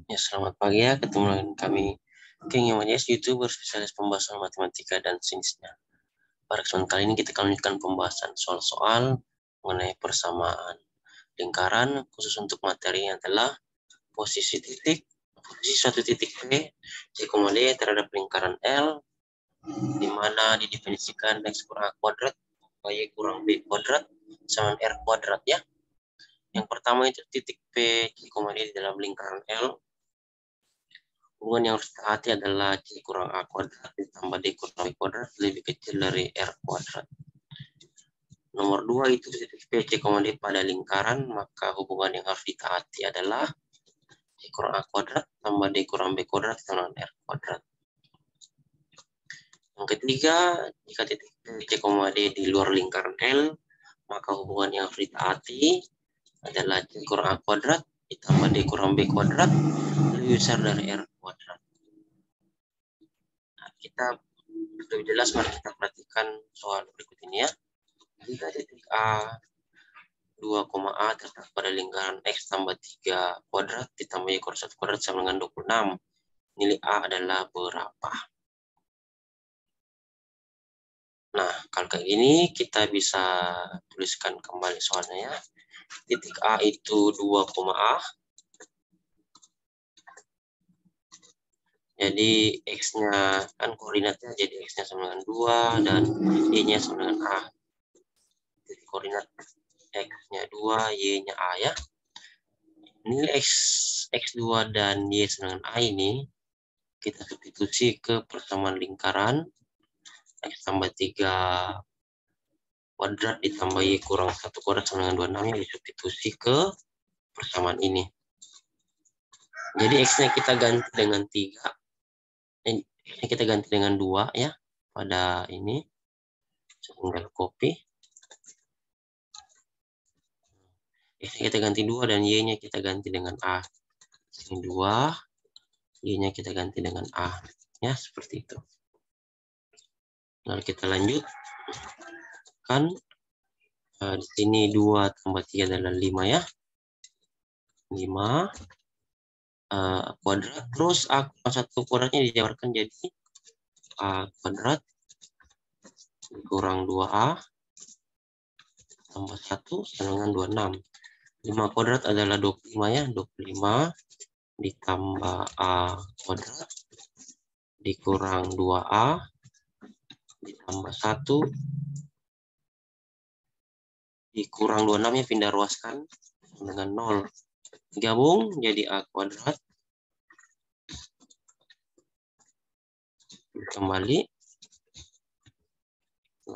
Ya, selamat pagi ya, ketemu dengan kami King Yamanis, YouTuber spesialis pembahasan matematika dan sainsnya. Pada kesempatan kali ini kita akan melanjutkan pembahasan soal-soal mengenai persamaan lingkaran, khusus untuk materi yang adalah posisi suatu titik P, C, D terhadap lingkaran L, di mana didefinisikan X kurang A kuadrat, Y kurang B kuadrat, sama R kuadrat ya. Yang pertama itu titik P, C, D di dalam lingkaran L. Hubungan yang harus ditaati adalah C kurang A kuadrat ditambah D kurang B kuadrat lebih kecil dari R kuadrat. Nomor 2 itu titik P, C, D pada lingkaran, maka hubungan yang harus ditaati adalah C kurang A kuadrat tambah D kurang B kuadrat sama R kuadrat. Yang ketiga, jika titik P, C, D di luar lingkaran L, maka hubungan yang harus ditaati adalah C kurang A kuadrat ditambah D kurang B kuadrat lebih besar dari R kuadrat. Nah, kita lebih jelas, mari kita perhatikan soal berikut ini ya. Jika titik A 2,A terdapat pada lingkaran X tambah 3 kuadrat ditambah Y kurang 1 kuadrat sama dengan 26. Nilai A adalah berapa? Nah, kalau kayak gini kita bisa tuliskan kembali soalnya ya. Titik A itu 2,A. Jadi X-nya kan koordinatnya, jadi X-nya sama dengan 2 dan Y-nya sama dengan A. Jadi koordinat X-nya 2, Y-nya A ya. Nilai X2 dan Y sama dengan A ini kita substitusi ke persamaan lingkaran. X tambah 3 kuadrat ditambah Y kurang 1 kuadrat sama dengan 26 yang disubstitusi ke persamaan ini. Jadi X-nya kita ganti dengan 3. X-nya kita ganti dengan 2 ya. Pada ini. Tinggal copy. X-nya kita ganti 2 dan Y-nya kita ganti dengan A. Ini 2. Y-nya kita ganti dengan A. Ya, seperti itu. Lalu kita lanjut. Kan di sini 2 tambah 3 adalah 5 ya. 5 kuadrat. Terus A kurang 1 kuadratnya dijabarkan jadi A kuadrat kurang 2A tambah 1 sama dengan 26. 5 kuadrat adalah 25 ya. 25 ditambah A kuadrat dikurang 2A ditambah 1 dikurang 26 ya, pindah ruaskan dengan 0. Gabung jadi A kuadrat. Kembali.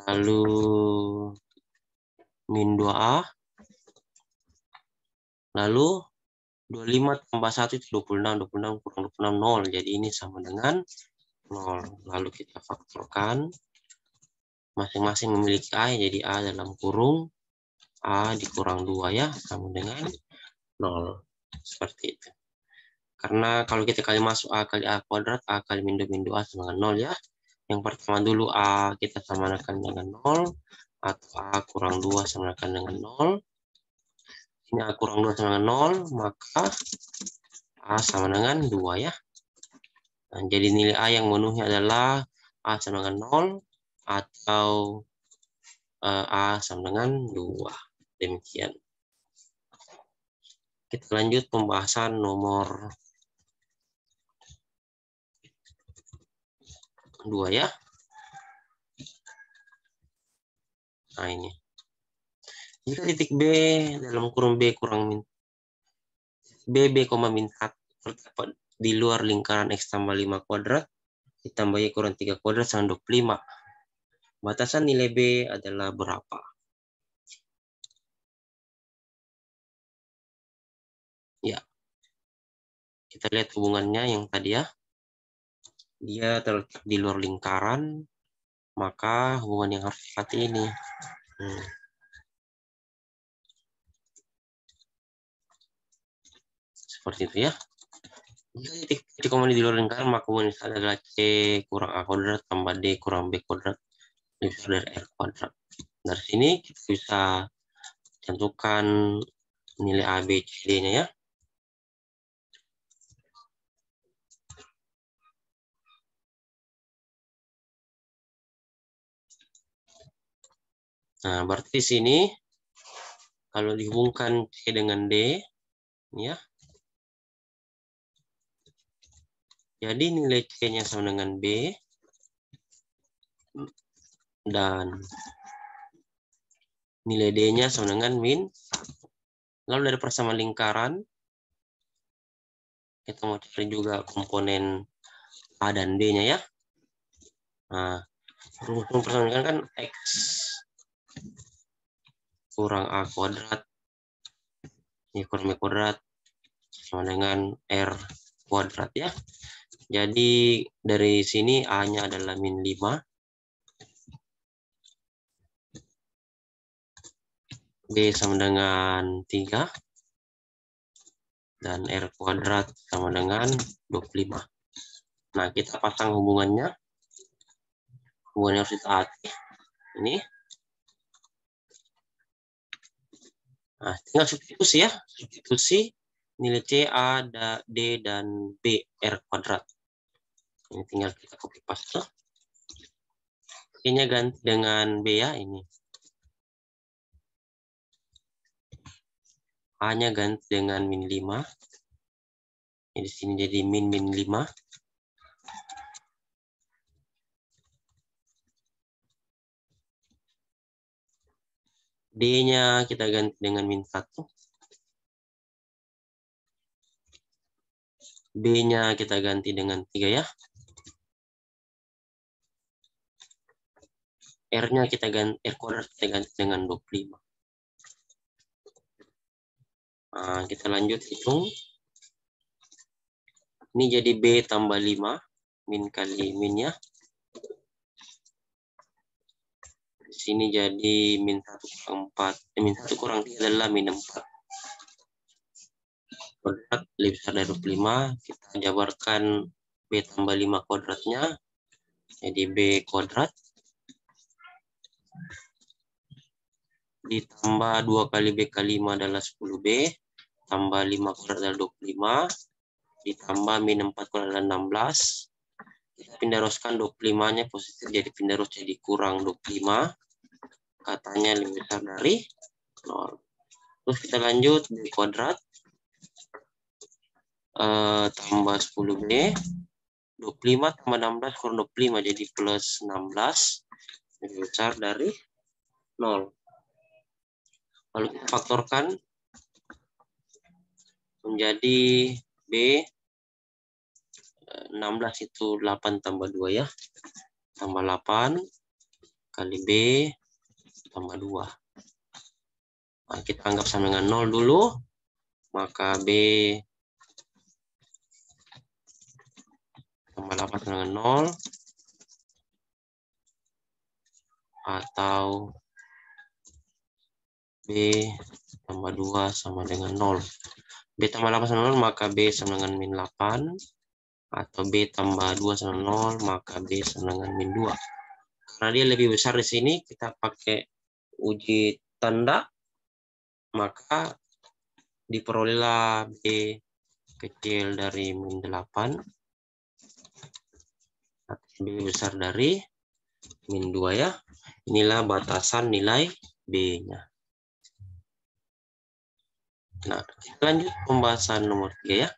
Lalu min 2A. Lalu 25 tambah 1 itu 26. 26 kurang 26, 0. Jadi ini sama dengan 0. Lalu kita faktorkan. Masing-masing memiliki A, jadi A dalam kurung A dikurang 2 ya, sama dengan 0. Seperti itu. Karena kalau kita kali masuk A kali A kuadrat, A kali min 2 sama dengan 0 ya. Yang pertama dulu A kita samakan dengan 0, atau A kurang 2 samakan dengan 0. Ini A kurang 2 sama dengan 0, maka A sama dengan 2 ya. Nah, jadi nilai A yang memenuhi adalah A sama dengan 0, atau A sama dengan 2. Demikian. Kita lanjut pembahasan nomor 2 ya. Nah ini. Jika titik B dalam kurung B kurang min B, min 1 terdapat di luar lingkaran X tambah 5 kuadrat ditambah Y kurang 3 kuadrat sama 25. Batasan nilai B adalah berapa? Ya. Kita lihat hubungannya yang tadi ya. Dia terletak di luar lingkaran, maka hubungan yang harus dipati ini. Seperti itu ya. Jika titik di luar lingkaran, maka hubungan adalah C kurang A kuadrat tambah D kurang B kuadrat lebih besar dari R kuadrat. Dari sini kita bisa tentukan nilai A, B, C, D-nya ya. Nah, berarti di sini kalau dihubungkan C dengan D, ya. Jadi nilai C-nya sama dengan B dan nilai D-nya sama dengan min 1. Lalu dari persamaan lingkaran, kita mau cari juga komponen A dan D-nya ya. Nah, rumus persamaan lingkaran kan X kurang A kuadrat, Y kurang B kuadrat, sama dengan R kuadrat ya. Jadi dari sini A-nya adalah min 5, B sama dengan 3, dan R kuadrat sama dengan 25. Nah, kita pasang hubungannya. Hubungannya harus ditaati. Ini. Nah, tinggal substitusi ya. Substitusi nilai C, A, D, dan B, R kuadrat. Ini tinggal kita copy paste. Ini ganti dengan B ya, ini. A-nya ganti dengan min 5. Di sini jadi min 5. D-nya kita ganti dengan min 1. B-nya kita ganti dengan 3 ya. R-nya kita ganti, R kuadrat kita ganti dengan 25. Nah, kita lanjut hitung. Ini jadi B tambah 5. Min kali min ya. Di sini jadi min 1 kurang 4. Min 1 kurang 3 adalah min 4. Kuadrat lebih besar dari 25. Kita jabarkan B tambah 5 kuadratnya. Jadi B kuadrat. Ditambah 2 kali B kali 5 adalah 10B. Tambah 5 kuadrat adalah 25. Ditambah min 4 kuadrat adalah 16. Kita pindah ruskan 25-nya positif, jadi pindah rus jadi kurang 25. Katanya lebih besar dari 0. Terus kita lanjut B kuadrat. Tambah 10B. 25 tambah 16 kurang 25, jadi plus 16. Lebih besar dari 0. Lalu kita faktorkan menjadi B 16 itu 8 tambah 2 ya. Tambah 8 kali B tambah 2. Nah, kita anggap sama dengan 0 dulu. Maka B tambah 8 sama dengan 0. Atau B tambah 2 sama dengan 0. B tambah 8 sama 0, maka B sama dengan min 8. Atau B tambah 2 sama 0, maka B sama dengan min 2. Karena dia lebih besar di sini, kita pakai uji tanda, maka diperolehlah B kecil dari min 8. Atau B besar dari min 2 ya. Inilah batasan nilai B-nya. Nah, kita lanjut pembahasan nomor 3 ya.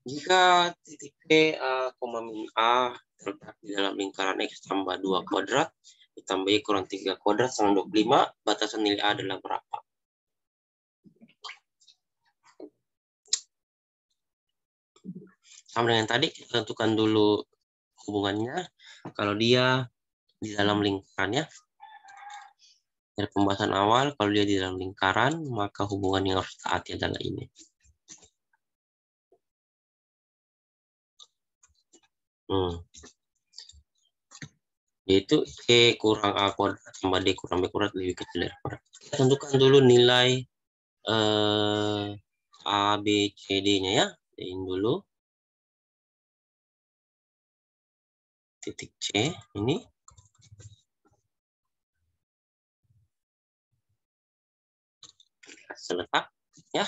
Jika titik P, A, min A terletak di dalam lingkaran X tambah 2 kuadrat, ditambah Y kurang 3 kuadrat sama 25, batasan nilai A adalah berapa? Sama dengan tadi, kita tentukan dulu hubungannya. Kalau dia di dalam lingkaran ya. Dari pembahasan awal, kalau dia di dalam lingkaran, maka hubungan yang harus taati adalah ini. Yaitu E kurang A kuadrat tambah D kurang B kuadrat lebih kecil dari kuadrat. Kita tentukan dulu nilai A, B, C, D-nya ya. Ini dulu. titik C ini seletak ya.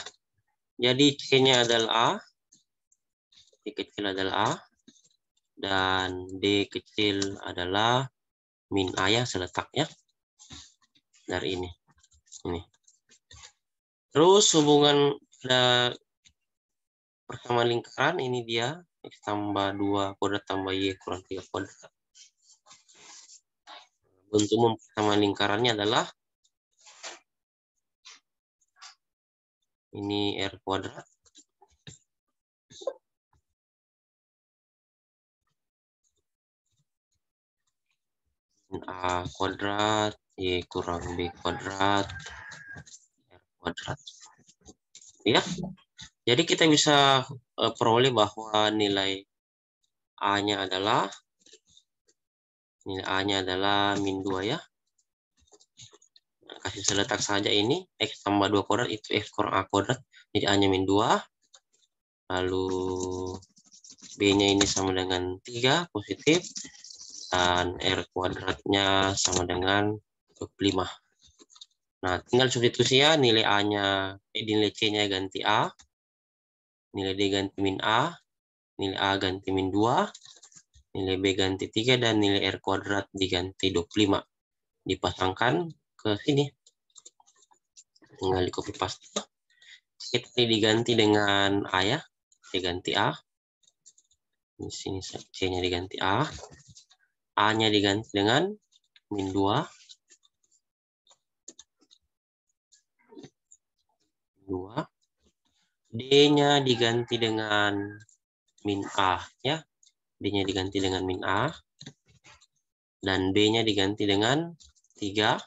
Jadi C-nya adalah A, D kecil adalah A, dan D kecil adalah min A ya, seletaknya dari ini. Terus hubungan persamaan lingkaran ini dia X tambah 2 kuadrat tambah Y kurang 3 kuadrat. Bentuk persamaan lingkarannya adalah ini R kuadrat A kuadrat Y kurang B kuadrat R kuadrat. Ya, jadi kita bisa peroleh bahwa nilai A-nya adalah min 2 ya. Nah, kasih seletak saja ini X tambah 2 kuadrat itu X kurang A kuadrat. Jadi A-nya min 2. Lalu B-nya ini sama dengan 3 positif. Dan R kuadratnya sama dengan 25. Nah, tinggal substitusi ya, nilai A-nya, nilai C-nya ganti A, nilai D ganti min A, nilai A ganti min 2, nilai B ganti 3, dan nilai R kuadrat diganti 25. Dipasangkan ke sini. Tinggal di copy paste. Kita diganti dengan A ya, diganti A. Di sini C-nya diganti A. A-nya diganti dengan min 2. D-nya diganti dengan min A ya. D-nya diganti dengan min A. Dan B-nya diganti dengan 3.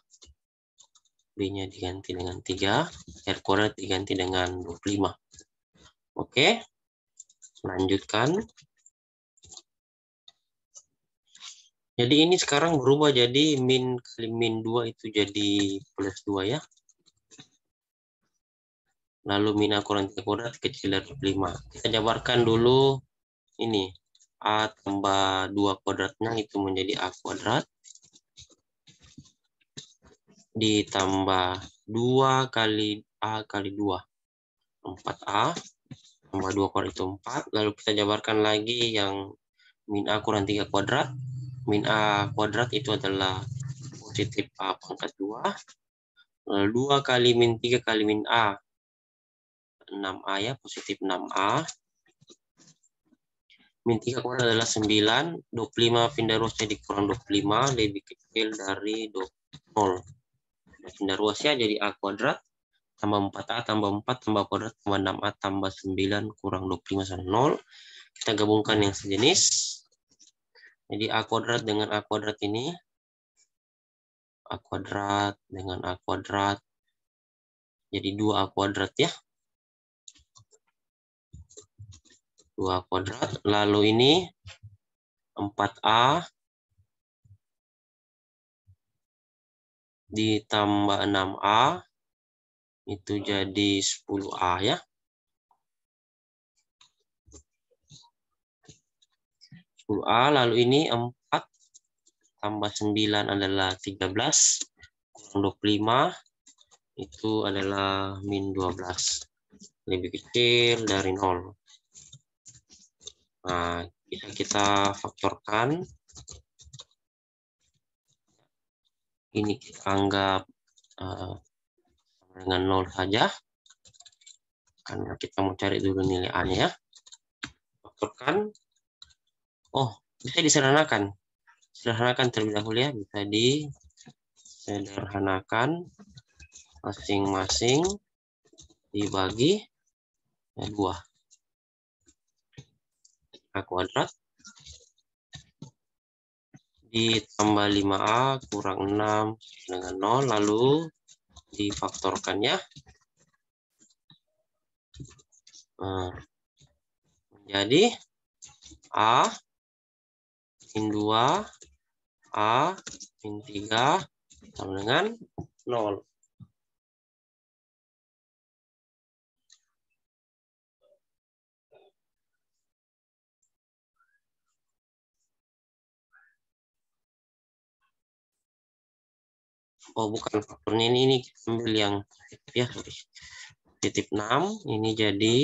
B-nya diganti dengan 3. R kuadrat diganti dengan 25. Oke. Lanjutkan. Jadi ini sekarang berubah jadi min kali min 2 itu jadi plus 2 ya. Lalu min A kurang 3 kuadrat kecil dari 5. Kita jabarkan dulu ini. A tambah 2 kuadratnya itu menjadi A kuadrat. Ditambah 2 kali A kali 2. 4A. Tambah 2 kuadrat itu 4. Lalu kita jabarkan lagi yang min A kurang 3 kuadrat. Min A kuadrat itu adalah positif A pangkat 2. Lalu 2 kali min 3 kali min A. 6A ya, positif 6A. Min 3 kuadrat adalah 9. 25 pindah ruas jadi kurang 25. Lebih kecil dari 0. Pindah ruas ya, jadi A kuadrat. Tambah 4A tambah 4 tambah kuadrat tambah 6A tambah 9 kurang 25 sama 0. Kita gabungkan yang sejenis. Jadi A kuadrat dengan A kuadrat ini. A kuadrat dengan A kuadrat. Jadi 2A kuadrat ya. 2A kuadrat. Lalu ini 4A ditambah 6A itu jadi 10A ya. 10A, lalu ini 4 tambah 9 adalah 13, kurang 25, itu adalah min 12. Lebih kecil dari 0. Nah, bisa kita faktorkan. Ini kita anggap sama dengan 0 saja. Karena kita mau cari dulu nilai A-nya ya. Faktorkan. Oh, bisa disederhanakan. Sederhanakan terlebih dahulu ya. Bisa disederhanakan. Masing-masing dibagi 2. A kuadrat ditambah 5A kurang 6 dengan 0, lalu difaktorkan ya. Menjadi A min 2, A min 3 sama dengan 0. Oh, bukan faktornya ini kita ambil yang positif ya, sorry. Positif 6, ini jadi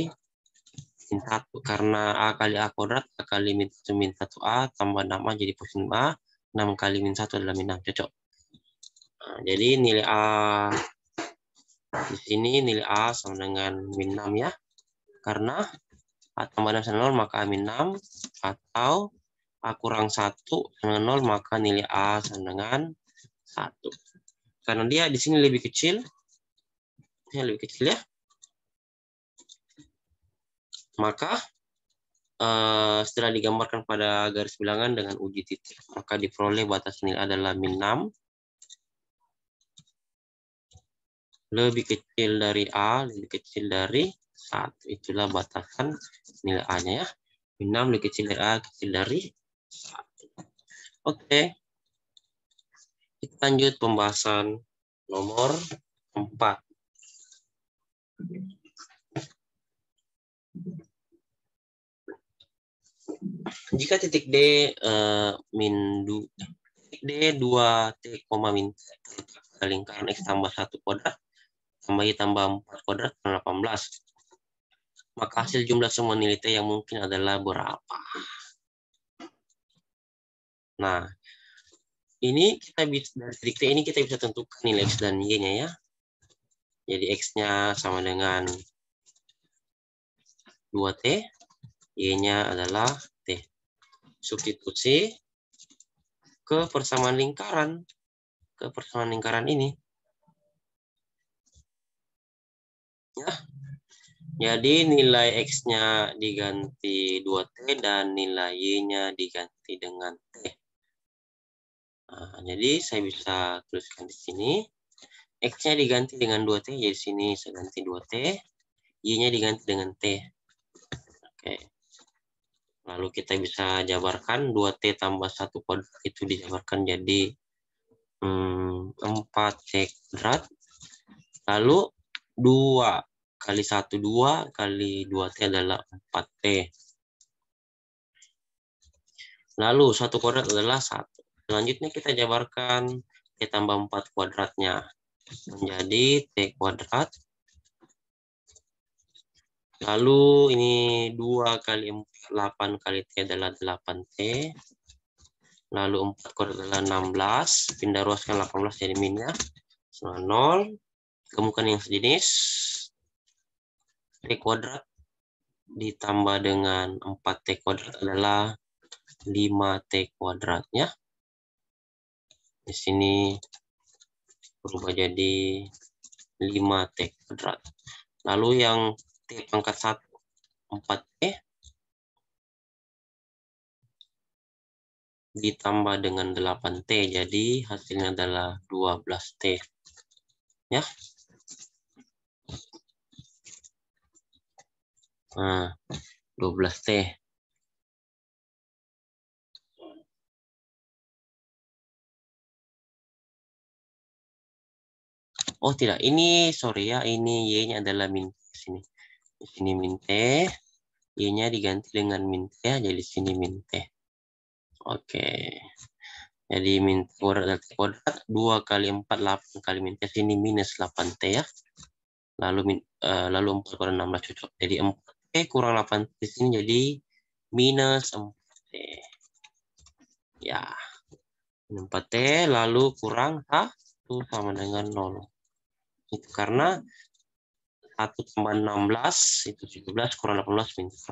min 1. Karena A kali A kuadrat, A kali min 1A, tambah 6A jadi positif A. 6 kali min 1 adalah min 6, cocok. Nah, jadi nilai A di sini nilai A sama dengan min 6 ya. Karena A tambah 6 sama 0 maka A min 6, atau A kurang 1 sama 0 maka nilai A sama dengan 1. Karena dia di sini lebih kecil, lebih kecil ya, maka setelah digambarkan pada garis bilangan dengan uji titik, maka diperoleh batas nilai adalah min 6 lebih kecil dari A, lebih kecil dari 1. Itulah batasan nilai A-nya ya. Min 6 lebih kecil dari A, kecil dari 1. Oke. Kita lanjut pembahasan nomor 4. Jika titik D min 2T, min T pada lingkaran X tambah 1 kuadrat tambah Y tambah 4 kuadrat 18, maka hasil jumlah semua nilai T yang mungkin adalah berapa? Nah, ini kita bisa dari titik T ini kita bisa tentukan nilai X dan Y-nya ya. Jadi X-nya sama dengan 2T, Y-nya adalah T. Substitusi ke persamaan lingkaran. Ke persamaan lingkaran ini. Ya. Jadi nilai X-nya diganti 2T dan nilai Y-nya diganti dengan T. Nah, jadi saya bisa tuliskan di sini. X-nya diganti dengan 2T, jadi sini saya ganti 2T. Y-nya diganti dengan T. Oke. Lalu kita bisa jabarkan 2T tambah 1 kuadrat itu dijabarkan jadi 4T kuadrat. Lalu 2 kali 1, 2 kali 2T adalah 4T. Lalu 1 kuadrat adalah 1. Selanjutnya kita jabarkan T tambah 4 kuadratnya. Menjadi T kuadrat. Lalu ini 2 kali 4, 8 kali T adalah 8T. Lalu 4 kuadrat adalah 16. Pindah ruaskan 18 jadi min ya. 0. Temukan yang sejenis. T kuadrat ditambah dengan 4T kuadrat adalah 5T kuadrat ya. Di sini berubah jadi 5T kuadrat. Lalu yang T pangkat 1, 4T ditambah dengan 8T, jadi hasilnya adalah 12T. Ya. Nah, 12T. Oh tidak, ini sorry ya, ini Y-nya adalah min T sini. Di sini min T, Y-nya diganti dengan min T ya, jadi sini min T. Oke. Jadi min T kuadrat dan T kuadrat 2 kali 4 8 kali min T sini minus 8T ya. Lalu 4 kurang 16 cocok. Jadi 4T kurang 8T di sini jadi minus 4T. Ya. 4T lalu kurang 1 sama dengan 0. Itu karena 1 tambah 16 itu 17 kurang 18 min 1.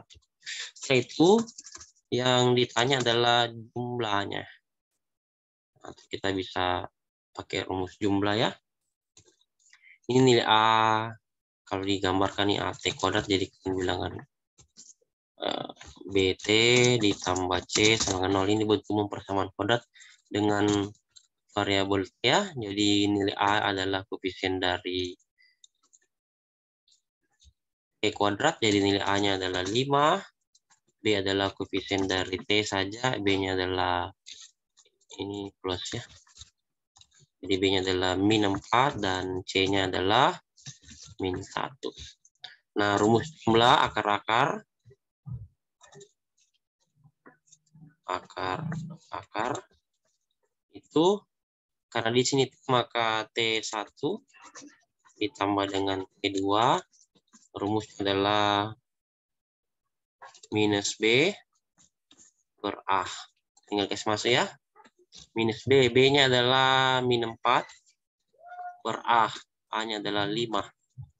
Setelah itu yang ditanya adalah jumlahnya. Nanti kita bisa pakai rumus jumlah ya. Ini nilai A kalau digambarkan nih AT kuadrat jadi bilangan BT ditambah C sama dengan 0. Ini bentuk umum persamaan kuadrat dengan variabel T ya. Jadi nilai A adalah koefisien dari T kuadrat, jadi nilai A-nya adalah 5. B adalah koefisien dari T saja, B-nya adalah ini plus ya. Jadi B-nya adalah min 4 dan C-nya adalah min 1. Nah, rumus jumlah akar itu Karena di sini maka T1 ditambah dengan T2, rumusnya adalah minus B per A. Tinggal kasih masuk ya. Minus B, B-nya adalah min 4 per A. A-nya adalah 5.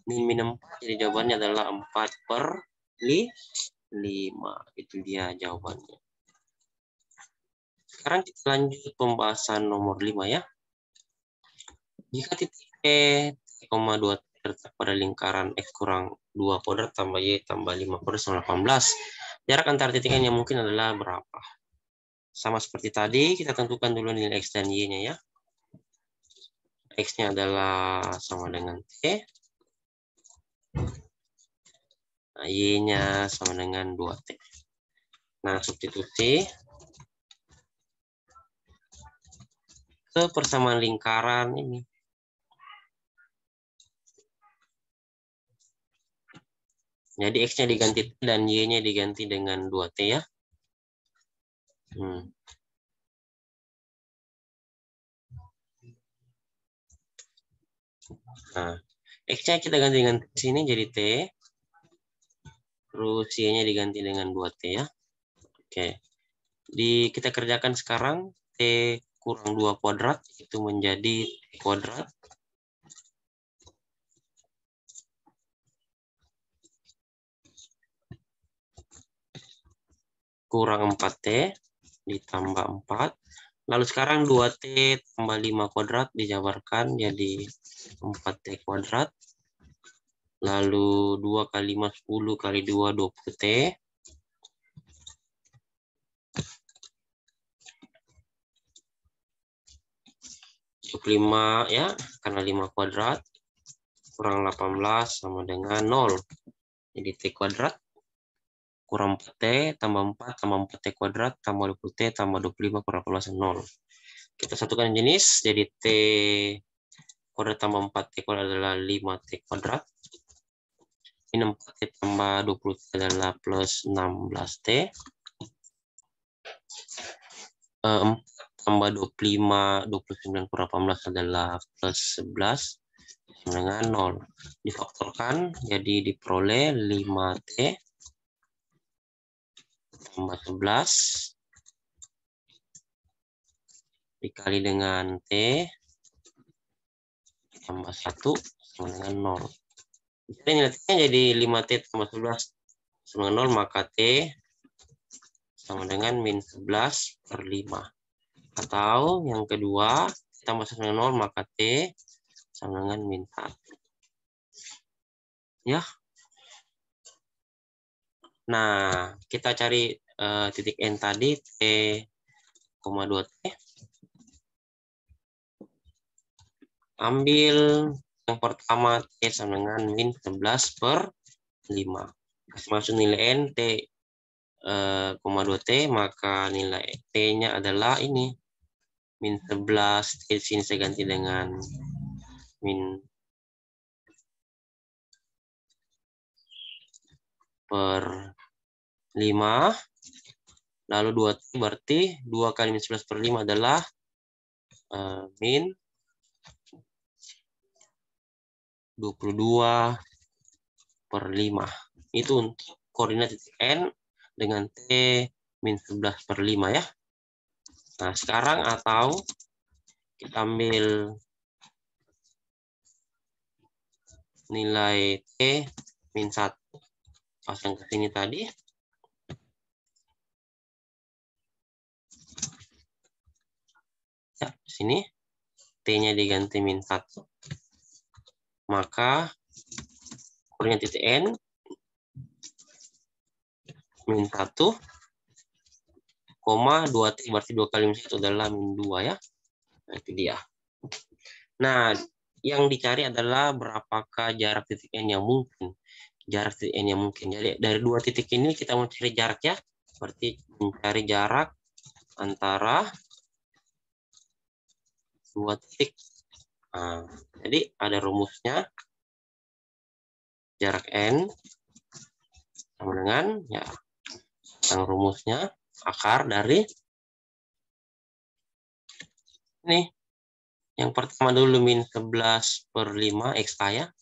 Min 4, jadi jawabannya adalah 4 per 5. Itu dia jawabannya. Sekarang kita lanjut pembahasan nomor 5 ya. Jika titik E, 2 terletak pada lingkaran X kurang 2 kuadrat tambah Y tambah 5 kuadrat sama 18. Jarak antara titik N yang mungkin adalah berapa? Sama seperti tadi, kita tentukan dulu nilai X dan Y-nya ya. X-nya adalah sama dengan T. Nah, Y-nya sama dengan 2T. Nah, substitusi ke persamaan lingkaran ini. Jadi X-nya diganti T dan Y-nya diganti dengan 2T ya. Nah, X-nya kita ganti dengan sini jadi T. Terus Y-nya diganti dengan 2T ya. Oke. Kita kerjakan sekarang. T kurang 2 kuadrat itu menjadi T kuadrat. Kurang 4T ditambah 4. Lalu sekarang 2T tambah 5 kuadrat dijabarkan jadi 4T kuadrat. Lalu 2 kali 5, 10 kali 2, 20T. 25 ya, karena 5 kuadrat. Kurang 18 sama dengan 0. Jadi T kuadrat kurang 4T tambah 4 tambah 4T kuadrat tambah 20T tambah 25 kurang 18 0. Kita satukan jenis jadi T kuadrat tambah 4T kuadrat adalah 5T kuadrat. Min 4T tambah 20T adalah plus 16T. 4 tambah 25, 29 kurang 18 adalah plus 11 dengan 0. Difaktorkan jadi diperoleh 5T tambah 11 dikali dengan T tambah 1 sama dengan 0. Jadi nilainya jadi 5T tambah 11 sama dengan 0, maka T sama dengan min 11 per 5. Atau yang kedua, tambah 1 dengan 0, maka T sama dengan min 1. Ya. Nah, kita cari titik N tadi, T, 2T. Ambil yang pertama T sama dengan min 11 per 5. Kasih masuk nilai N, T, 2T, maka nilai T-nya adalah ini. Min 11, di sini saya ganti dengan min per 5. Lalu 2T berarti 2 kali min 11 per 5 adalah min 22 per 5. Itu untuk koordinat titik N dengan T min 11 per 5 ya. Nah, sekarang atau kita ambil nilai T min 1. Pasang ke sini tadi. Ya, sini T-nya diganti min 1. Maka koordinat titik N min 1, 2T berarti 2 kali min 1 adalah min 2 ya. Nah, itu dia. Nah, yang dicari adalah berapakah jarak titik N yang mungkin. Jarak titik N yang mungkin. Jadi dari 2 titik ini kita mau cari jarak ya. Berarti mencari jarak antara 2 titik. Nah, jadi ada rumusnya. Jarak N sama dengan ya yang rumusnya akar dari ini Yang pertama dulu min 11/5 XA ya.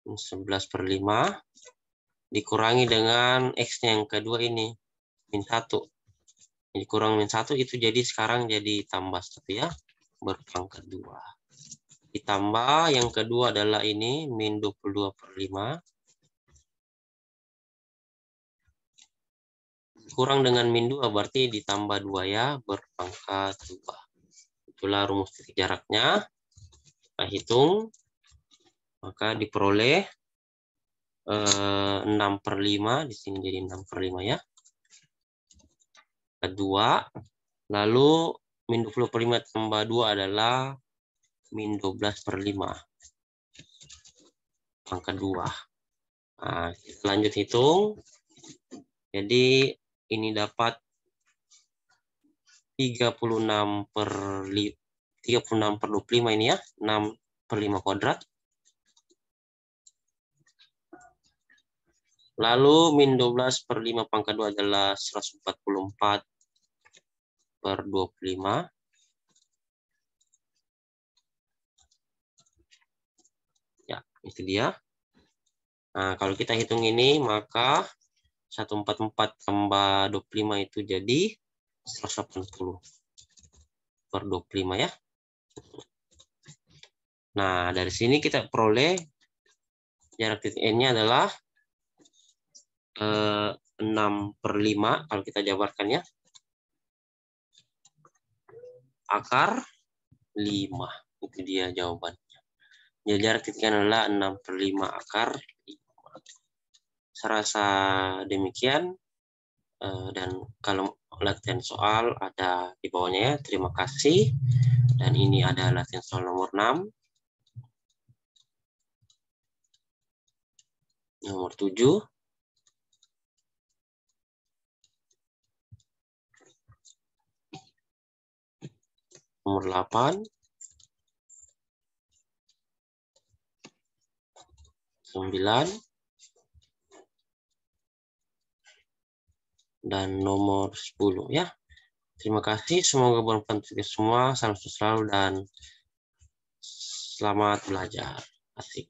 Min 11/5 dikurangi dengan X-nya yang kedua ini. Min 1. Jadi kurang min 1 itu jadi sekarang jadi tambah 1 ya. Berpangkat 2. Ditambah yang kedua adalah ini min 22/5. Kurang dengan min 2 berarti ditambah 2 ya. Berpangkat 2. Itulah rumus titik jaraknya. Kita hitung. Maka diperoleh 6/5. Di sini jadi 6/5 ya. Kedua. Lalu min 20/5 tambah 2 adalah min 12/5. Pangkat 2. Nah, kita lanjut hitung. Jadi ini dapat 36/25 ini ya. 6/5 kuadrat. Lalu min 12/5 pangkat 2 adalah 144/25. Ya, itu dia. Nah, kalau kita hitung ini, maka 144 tambah 25 itu jadi 180/25 ya. Nah, dari sini kita peroleh jarak titik N-nya adalah 6/5 kalau kita jabarkan ya. Akar 5. Itu dia jawabannya. Jadi jarak titiknya adalah 6/5 akar 5. Serasa demikian. Dan kalau latihan soal ada di bawahnya ya. Terima kasih. Dan ini ada latihan soal nomor 6. Nomor 7. Nomor 8. 9. Dan nomor 10 ya. Terima kasih, semoga bermanfaat untuk semua. Salam sukses selalu dan selamat belajar. Asik.